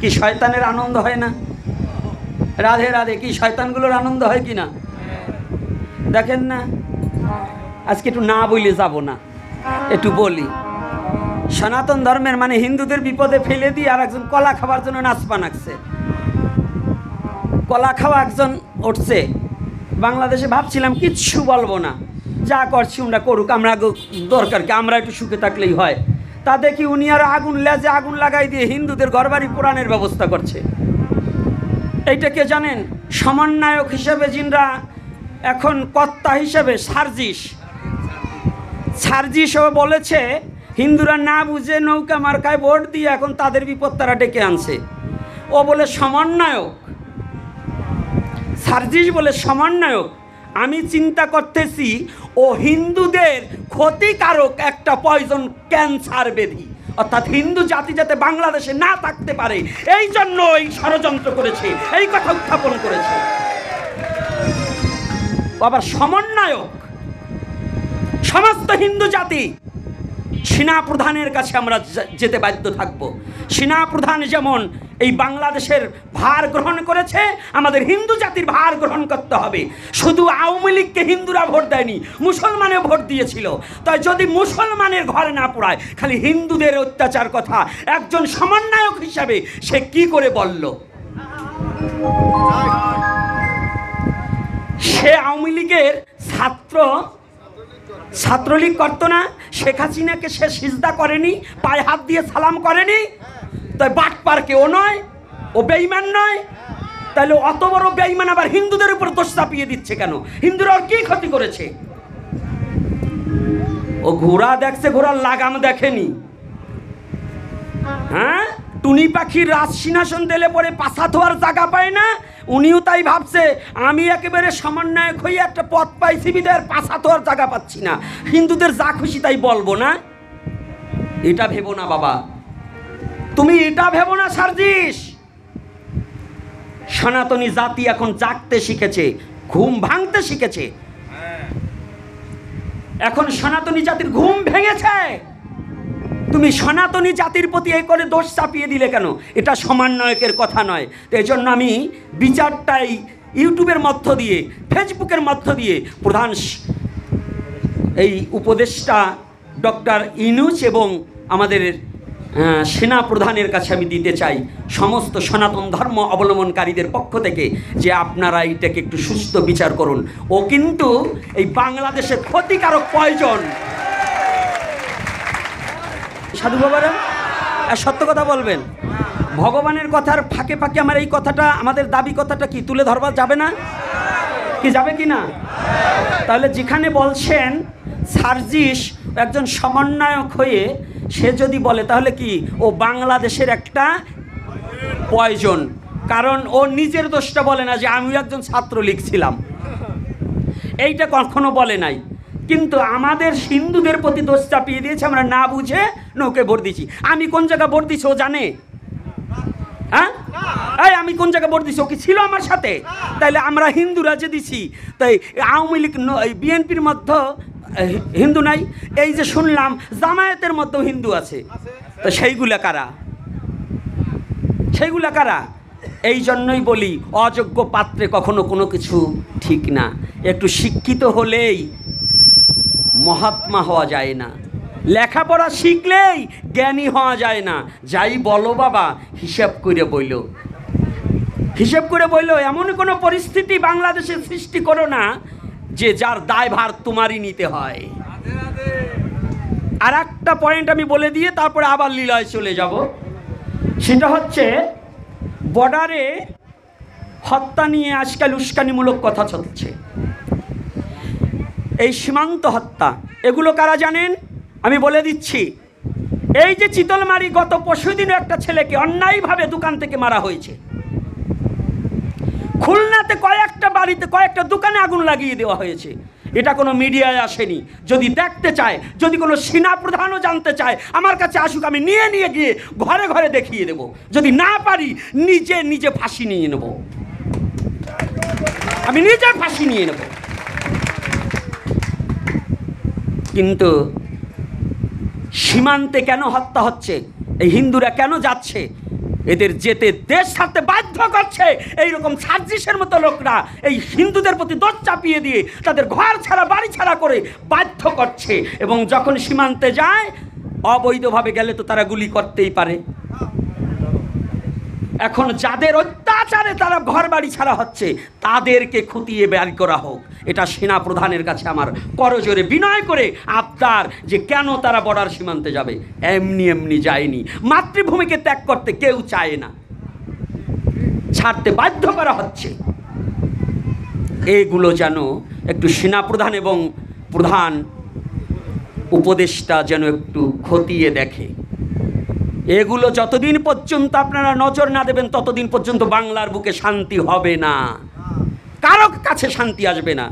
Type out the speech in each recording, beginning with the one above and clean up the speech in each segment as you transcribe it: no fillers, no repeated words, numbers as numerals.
কি শয়তানের আনন্দ হয় না? রাধে রাধে, কি শয়তানগুলোর আনন্দ হয় কি না? দেখেন না, আজকে একটু না বলে যাব না, একটু বলি। সনাতন ধর্মের মানে হিন্দুদের বিপদে ফেলে দিয়ে আর একজন কলা খাবার জন্য নাচপা নাচছে। কলা খাওয়া একজন উঠছে বাংলাদেশে, ভাবছিলাম কিচ্ছু বলবো না, যা করছি ওরা করুক, আমরা দরকার কি, আমরা একটু সুখে থাকলেই হয়। তা দেখি উনি আর আগুন লেজে আগুন লাগাই দিয়ে হিন্দুদের ঘরবাড়ি পোড়ানোর ব্যবস্থা করছে। এইটা কে জানেন? সমন্বয়ক হিসেবে যিনরা এখন কর্তা হিসেবে সার্জিসও বলেছে হিন্দুরা না বুঝে নৌকা মার্কায় ভোট দিয়ে এখন তাদের বিপদ তারা ডেকে আনছে। ও বলে সমন্বয়ক, সার্জিস বলে সমন্বয়ক। আমি চিন্তা করতেছি ও হিন্দুদের ক্ষতিকারক একটা পয়জন ক্যান্সার ব্যাধি, অর্থাৎ হিন্দু জাতি যাতে বাংলাদেশে না থাকতে পারে এই জন্য এই ষড়যন্ত্র করেছে, এই কথা উত্থাপন করেছে। আবার সমন্বয়ক সমস্ত হিন্দু জাতি। সেনা প্রধানের কাছে আমরা যেতে বাধ্য থাকব। সেনা প্রধান যেমন এই বাংলাদেশের ভার গ্রহণ করেছে, আমাদের হিন্দু জাতির ভার গ্রহণ করতে হবে। শুধু আওয়ামী লীগকে হিন্দুরা ভোট দেয়নি, মুসলমানে ভোট দিয়েছিল। তাই যদি মুসলমানের ঘরে না পড়ায়, খালি হিন্দুদের অত্যাচার কথা একজন সমন্বয়ক হিসাবে সে কি করে বলল? সে আওয়ামী লীগের ছাত্রলীগ করতো না? শেখ হাসিনাকে সে সিজদা করেনি, পায়ে হাত দিয়ে সালাম করেনি? তাই বাটপার কেউ নয়, ও বেঈমান নয়। তাহলে অত বড় বেঈমান আবার হিন্দুদের উপর দোষ চাপিয়ে দিচ্ছে কেন? হিন্দুরা ওর কি ক্ষতি করেছে? ও ঘোড়া দেখছে, ঘোড়ার লাগাম দেখেনি। হ্যাঁ, টুনি পাখির রাজ সিংহাসন দিলে পরে পাছা ধোয়ার জায়গা পায় না, উনিও তাই ভাবছে আমি একেবারে সমন্বয়ক হয়ে একটা পথ পাইছি বিদায় পাছা ধোয়ার জায়গা পাচ্ছি না, হিন্দুদের যা খুশি তাই বলবো না। এটা ভেবো না বাবা, তুমি এটা ভেবো না সার্জিস। সনাতনী জাতি এখন জাগতে শিখেছে, ঘুম ভাঙতে শিখেছে। এখন সনাতনী জাতির ঘুম ভেঙেছে। তুমি সনাতনী জাতির প্রতি এই করে দোষ চাপিয়ে দিলে কেন? এটা সমন্বয়কের কথা নয়। তো এই জন্য আমি বিচারটাই ইউটিউবের মধ্য দিয়ে, ফেসবুকের মধ্য দিয়ে প্রধান এই উপদেষ্টা ডক্টর ইউনূস এবং আমাদের সেনা প্রধানের কাছে আমি দিতে চাই, সমস্ত সনাতন ধর্ম অবলম্বনকারীদের পক্ষ থেকে, যে আপনারা এইটাকে একটু সুস্থ বিচার করুন। ও কিন্তু এই বাংলাদেশের ক্ষতিকারক পয়জন। সাধু বাবারা সত্য কথা বলবেন, ভগবানের কথার ফাঁকে ফাঁকে আমার এই কথাটা, আমাদের দাবি কথাটা কি তুলে ধরবা যাবে না? কি যাবে কি না? তাহলে যেখানে বলছেন সার্জিস একজন সমন্বয়ক হয়ে সে যদি বলে, তাহলে কি ও বাংলাদেশের একটা পয়জন। কারণ ও নিজের দোষটা বলে না যে আমি একজন ছাত্রলীগ ছিলাম, এইটা কখনো বলে নাই। কিন্তু আমাদের হিন্দুদের প্রতি দোষ চাপিয়ে দিয়েছে, আমরা না বুঝে নৌকে ভোট দিচ্ছি। আমি কোন জায়গায় ভোট দিচ্ছি ও জানে? হ্যাঁ, এই আমি কোন জায়গায় ভোট দিচ্ছি ও কি ছিল আমার সাথে? তাইলে আমরা হিন্দুরা যে দিছি, তাই আওয়ামী লীগ বিএনপির মধ্যে হিন্দু নাই? এই যে শুনলাম জামায়াতের মধ্যেও হিন্দু আছে, তো সেইগুলা কারা? সেইগুলা কারা? এই জন্যই বলি অযোগ্য পাত্রে কখনো কোনো কিছু ঠিক না। একটু শিক্ষিত হলেই মহাত্মা হওয়া যায় না, লেখাপড়া শিখলেই জ্ঞানী হওয়া যায় না। যাই বলো বাবা, হিসাব করে বইল, হিসাব করে বইল। এমন কোনো পরিস্থিতি বাংলাদেশে সৃষ্টি করো না যে যার দায়ভার তোমারই নিতে হয়। আর একটা পয়েন্ট আমি বলে দিয়ে তারপরে আবার লীলায় চলে যাব। সেটা হচ্ছে বর্ডারে হত্যা নিয়ে আজকাল উস্কানিমূলক কথা চলছে। এই সীমান্ত হত্যা, এগুলো কারা জানেন? আমি বলে দিচ্ছি। এই যে চিতলমারি, গত পরশুদিনও একটা ছেলেকে অন্যায়ভাবে দোকান থেকে মারা হয়েছে। খুলনাতে কয়েকটা বাড়িতে, কয়েকটা দোকানে আগুন লাগিয়ে দেওয়া হয়েছে। এটা কোনো মিডিয়ায় আসেনি। যদি দেখতে চায়, যদি কোনো সেনা প্রধানও জানতে চায়, আমার কাছে আসুক, আমি নিয়ে গিয়ে ঘরে ঘরে দেখিয়ে দেব। যদি না পারি নিজে নিজে ফাঁসি নিয়ে নেব, আমি নিজে ফাঁসি নিয়ে নেব। কিন্তু সীমান্তে কেন হত্যা হচ্ছে? এই হিন্দুরা কেন যাচ্ছে? এদের যেতে দেশ ছাড়তে বাধ্য করছে এইরকম সার্জিসের মতো লোকরা এই হিন্দুদের প্রতি দোষ চাপিয়ে দিয়ে তাদের ঘর ছাড়া বাড়ি ছাড়া করে বাধ্য করছে। এবং যখন সীমান্তে যায় অবৈধভাবে গেলে তো তারা গুলি করতেই পারে। এখন যাদের অত্যাচারে তারা ঘর বাড়ি ছাড়া হচ্ছে তাদেরকে খুঁটিয়ে বের করা হোক, এটা সেনা প্রধানের কাছে আমার করজোরে বিনয় করে আবদার, যে কেন তারা বর্ডার সীমান্তে যাবে? এমনি এমনি যায়নি, মাতৃভূমিকে ত্যাগ করতে কেউ চায় না, ছাড়তে বাধ্য করা হচ্ছে। এগুলো যেন একটু সেনা প্রধান এবং প্রধান উপদেষ্টা যেন একটু খতিয়ে দেখে। এগুলো যতদিন পর্যন্ত আপনারা নজর না দেবেন ততদিন পর্যন্ত বাংলার বুকে শান্তি হবে না, কারো কাছে শান্তি আসবে না।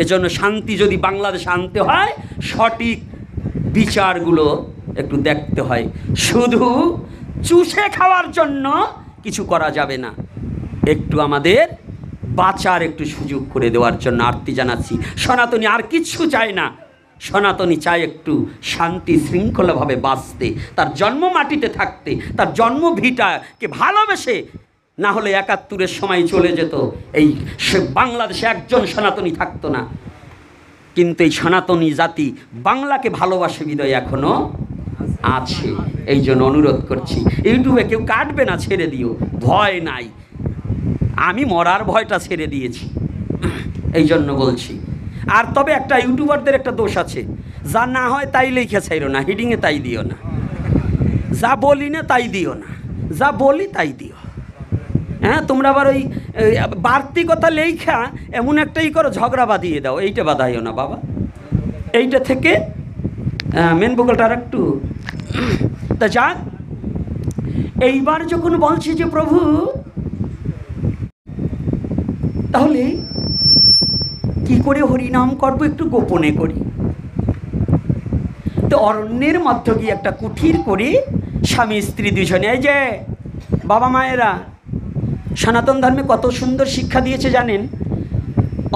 এজন্য শান্তি যদি বাংলাদেশে আনতে হয় সঠিক বিচারগুলো একটু দেখতে হয়, শুধু চুষে খাওয়ার জন্য কিছু করা যাবে না। একটু আমাদের বাঁচার একটু সুযোগ করে দেওয়ার জন্য আরতি জানাচ্ছি। সনাতনী আর কিচ্ছু চায় না, সনাতনী চায় একটু শান্তি শৃঙ্খলাভাবে বাঁচতে, তার জন্ম মাটিতে থাকতে, তার জন্মভিটাকে ভালোবেসে। না হলে ৭১-এর সময় চলে যেত, এই বাংলাদেশে একজন সনাতনী থাকতো না। কিন্তু এই সনাতনী জাতি বাংলাকে ভালোবাসে বিদায় এখনো আছে। এই জন্য অনুরোধ করছি, ইউটিউবে কেউ কাটবে না, ছেড়ে দিও, ভয় নাই। আমি মরার ভয়টা ছেড়ে দিয়েছি, এই জন্য বলছি। আর তবে একটা ইউটিউবারদের একটা দোষ আছে, যা না হয় তাই লেখা চাইরো না, হিডিংয়ে তাই দিও না, যা বলি না তাই দিও না, যা বলি তাই দিও। হ্যাঁ, তোমরা আবার ওই বাড়তি কথা লেখা এমন একটাই করো, ঝগড়া বাঁধিয়ে দাও, এইটা বাঁধাইও না বাবা। এইটা থেকে মেন বগলটা আর একটু তা যাক। এইবার যখন বলছি যে প্রভু তাহলে কি করে হরিনাম করবো, একটু গোপনে করি। তো অরণ্যের মধ্য গিয়ে একটা কুঠির করে স্বামী স্ত্রী দুজনে, এই যে বাবা মায়েরা সনাতন ধর্মে কত সুন্দর শিক্ষা দিয়েছে জানেন?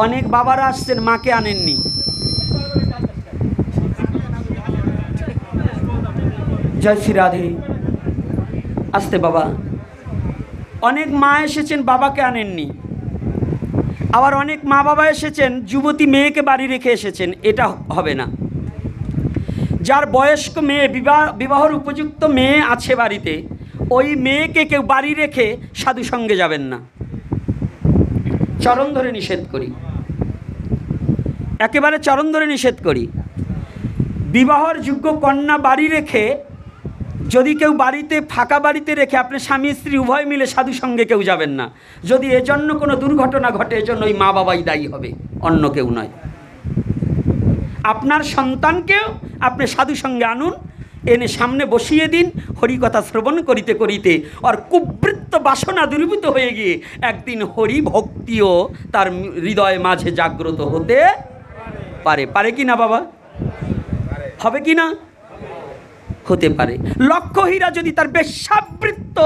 অনেক বাবারা আসছেন, মাকে আনেননি। জয় শ্রী রাধে, আসতে বাবা। অনেক মা এসেছেন, বাবাকে আনেননি। আবার অনেক মা বাবা এসেছেন, যুবতী মেয়েকে বাড়ি রেখে এসেছেন। এটা হবে না। যার বয়স্ক মেয়ে, বিবাহর উপযুক্ত মেয়ে আছে বাড়িতে, ওই মেয়েকে কেউ বাড়ি রেখে সাধু সঙ্গে যাবেন না, চরণ ধরে নিষেধ করি, একেবারে চরণ ধরে নিষেধ করি। বিবাহর যোগ্য কন্যা বাড়ি রেখে যদি কেউ বাড়িতে, ফাঁকা বাড়িতে রেখে আপনি স্বামী স্ত্রী উভয় মিলে সাধু সঙ্গে কেউ যাবেন না। যদি এজন্য কোনো দুর্ঘটনা ঘটে, এজন্য ওই মা বাবাই দায়ী হবে, অন্য কেউ নয়। আপনার সন্তানকেও আপনি সাধু সঙ্গে আনুন, এনে সামনে বসিয়ে দিন, হরিকথা শ্রবণ করিতে করিতে আর কুবৃত্ত বাসনা দূরীভূত হয়ে গিয়ে একদিন হরি ভক্তিও তার হৃদয় মাঝে জাগ্রত হতে পারে। পারে কি না বাবা? হবে কি না? হতে পারে। লক্ষ্যহীরা যদি তার বেশ্যাবৃত্ত